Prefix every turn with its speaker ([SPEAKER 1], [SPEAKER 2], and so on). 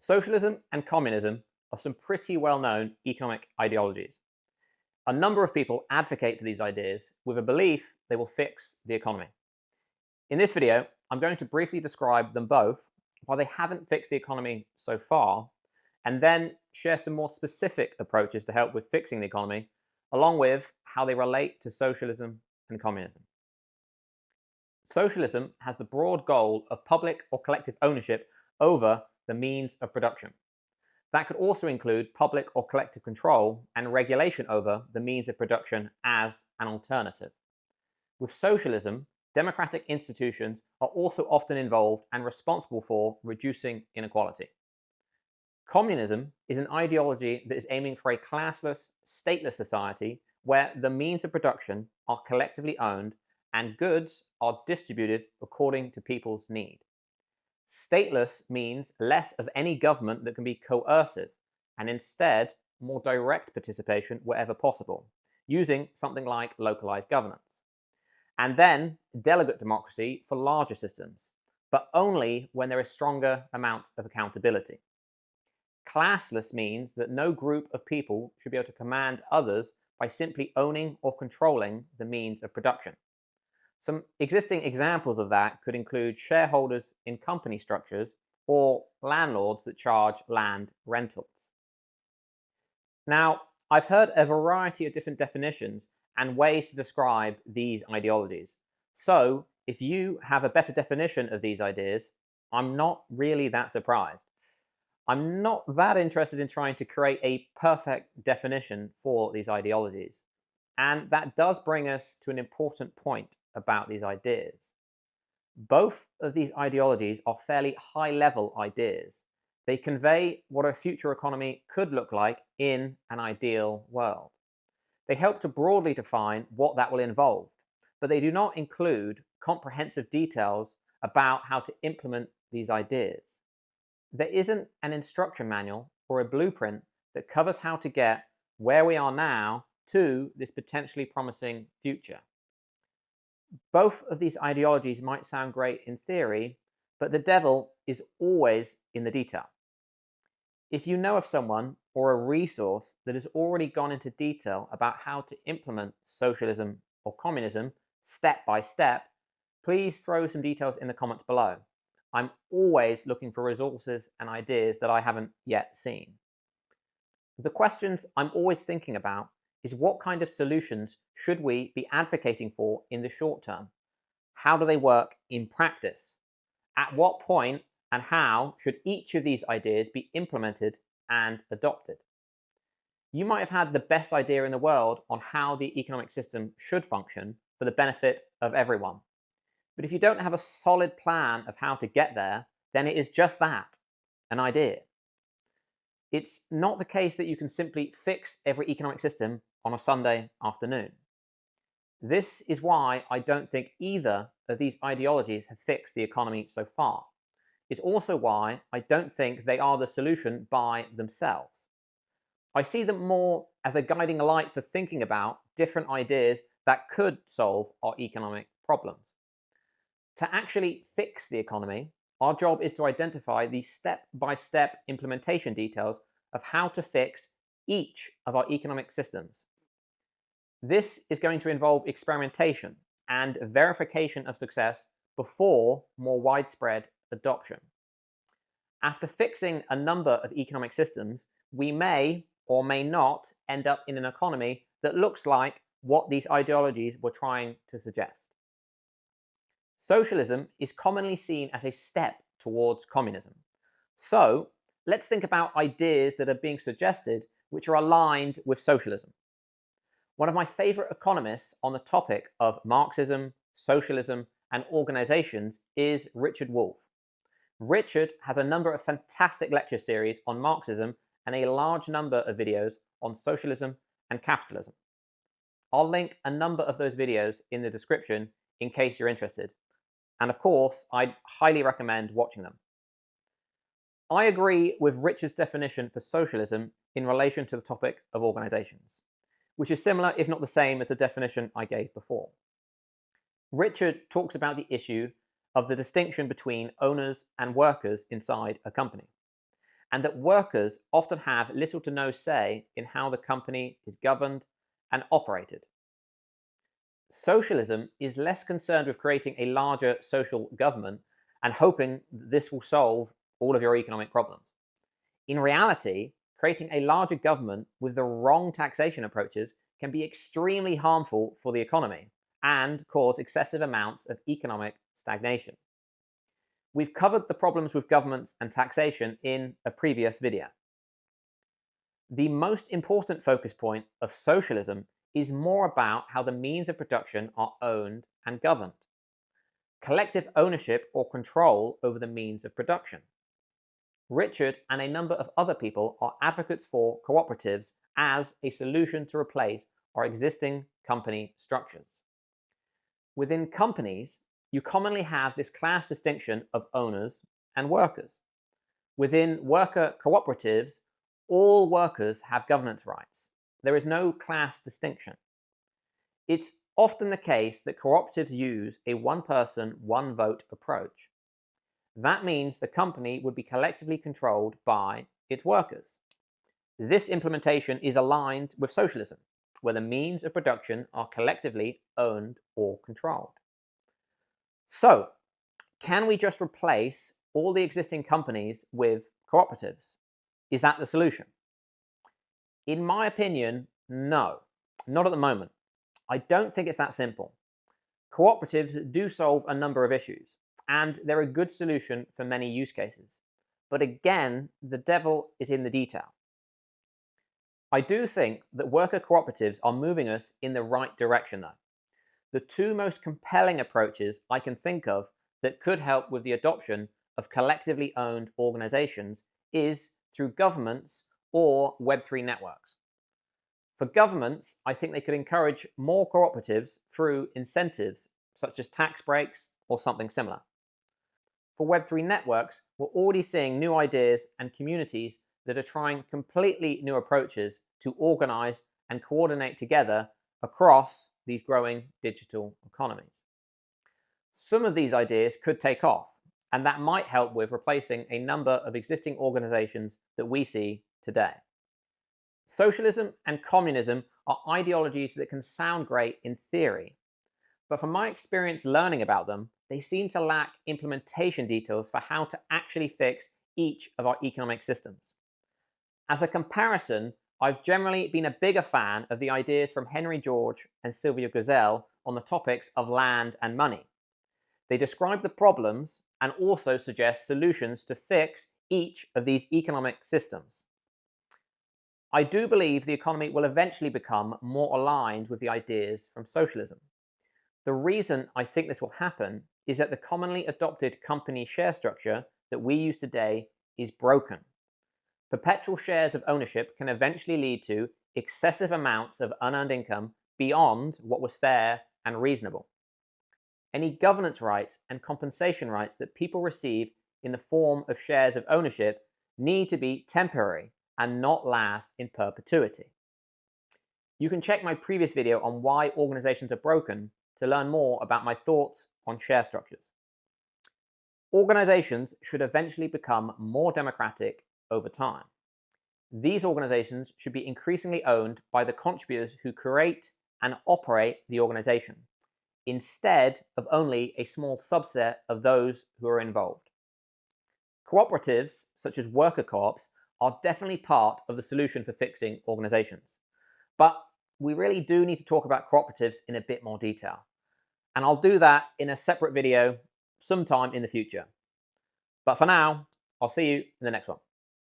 [SPEAKER 1] Socialism and communism are some pretty well-known economic ideologies. A number of people advocate for these ideas with a belief they will fix the economy. In this video, I'm going to briefly describe them both, why they haven't fixed the economy so far, and then share some more specific approaches to help with fixing the economy, along with how they relate to socialism and communism. Socialism has the broad goal of public or collective ownership over the means of production. That could also include public or collective control and regulation over the means of production as an alternative. With socialism, democratic institutions are also often involved and responsible for reducing inequality. Communism is an ideology that is aiming for a classless, stateless society where the means of production are collectively owned and goods are distributed according to people's need. Stateless means less of any government that can be coercive, and instead more direct participation wherever possible, using something like localized governance. And then delegate democracy for larger systems, but only when there is stronger amounts of accountability. Classless means that no group of people should be able to command others by simply owning or controlling the means of production. Some existing examples of that could include shareholders in company structures or landlords that charge land rentals. Now, I've heard a variety of different definitions and ways to describe these ideologies. So, if you have a better definition of these ideas, I'm not really that surprised. I'm not that interested in trying to create a perfect definition for these ideologies. And that does bring us to an important point about these ideas. Both of these ideologies are fairly high-level ideas. They convey what a future economy could look like in an ideal world. They help to broadly define what that will involve, but they do not include comprehensive details about how to implement these ideas. There isn't an instruction manual or a blueprint that covers how to get where we are now to this potentially promising future. Both of these ideologies might sound great in theory, but the devil is always in the detail. If you know of someone or a resource that has already gone into detail about how to implement socialism or communism step by step, please throw some details in the comments below. I'm always looking for resources and ideas that I haven't yet seen. The questions I'm always thinking about is what kind of solutions should we be advocating for in the short term? How do they work in practice? At what point and how should each of these ideas be implemented and adopted? You might have had the best idea in the world on how the economic system should function for the benefit of everyone. But if you don't have a solid plan of how to get there, then it is just that, an idea. It's not the case that you can simply fix every economic system on a Sunday afternoon. This is why I don't think either of these ideologies have fixed the economy so far. It's also why I don't think they are the solution by themselves. I see them more as a guiding light for thinking about different ideas that could solve our economic problems. To actually fix the economy, our job is to identify the step-by-step implementation details of how to fix each of our economic systems. This is going to involve experimentation and verification of success before more widespread adoption. After fixing a number of economic systems, we may or may not end up in an economy that looks like what these ideologies were trying to suggest. Socialism is commonly seen as a step towards communism. So, let's think about ideas that are being suggested which are aligned with socialism. One of my favorite economists on the topic of Marxism, socialism, and organizations is Richard Wolff. Richard has a number of fantastic lecture series on Marxism and a large number of videos on socialism and capitalism. I'll link a number of those videos in the description in case you're interested. And of course, I'd highly recommend watching them. I agree with Richard's definition for socialism in relation to the topic of organizations, which is similar, if not the same, as the definition I gave before. Richard talks about the issue of the distinction between owners and workers inside a company. and that workers often have little to no say in how the company is governed and operated. Socialism is less concerned with creating a larger social government and hoping that this will solve all of your economic problems. In reality, creating a larger government with the wrong taxation approaches can be extremely harmful for the economy and cause excessive amounts of economic stagnation. We've covered the problems with governments and taxation in a previous video. The most important focus point of socialism is more about how the means of production are owned and governed. Collective ownership or control over the means of production. Richard and a number of other people are advocates for cooperatives as a solution to replace our existing company structures. Within companies, you commonly have this class distinction of owners and workers. Within worker cooperatives, all workers have governance rights. There is no class distinction. It's often the case that cooperatives use a one-person, one-vote approach. That means the company would be collectively controlled by its workers. This implementation is aligned with socialism, where the means of production are collectively owned or controlled. So, can we just replace all the existing companies with cooperatives? Is that the solution? In my opinion, no, not at the moment. I don't think it's that simple. Cooperatives do solve a number of issues, and they're a good solution for many use cases. But again, the devil is in the detail. I do think that worker cooperatives are moving us in the right direction, though. The two most compelling approaches I can think of that could help with the adoption of collectively owned organizations is through governments or Web3 networks. For governments, I think they could encourage more cooperatives through incentives such as tax breaks or something similar. For Web3 networks, we're already seeing new ideas and communities that are trying completely new approaches to organize and coordinate together across these growing digital economies. Some of these ideas could take off, and that might help with replacing a number of existing organizations that we see today. Socialism and communism are ideologies that can sound great in theory, but from my experience learning about them, they seem to lack implementation details for how to actually fix each of our economic systems. As a comparison, I've generally been a bigger fan of the ideas from Henry George and Sylvia Guzzell on the topics of land and money. They describe the problems and also suggest solutions to fix each of these economic systems. I do believe the economy will eventually become more aligned with the ideas from socialism. The reason I think this will happen is that the commonly adopted company share structure that we use today is broken. Perpetual shares of ownership can eventually lead to excessive amounts of unearned income beyond what was fair and reasonable. Any governance rights and compensation rights that people receive in the form of shares of ownership need to be temporary and not last in perpetuity. You can check my previous video on why organizations are broken to learn more about my thoughts on share structures. Organizations should eventually become more democratic over time. These organizations should be increasingly owned by the contributors who create and operate the organization, instead of only a small subset of those who are involved. Cooperatives, such as worker co-ops, are definitely part of the solution for fixing organizations. But we really do need to talk about cooperatives in a bit more detail. And I'll do that in a separate video sometime in the future. But for now, I'll see you in the next one.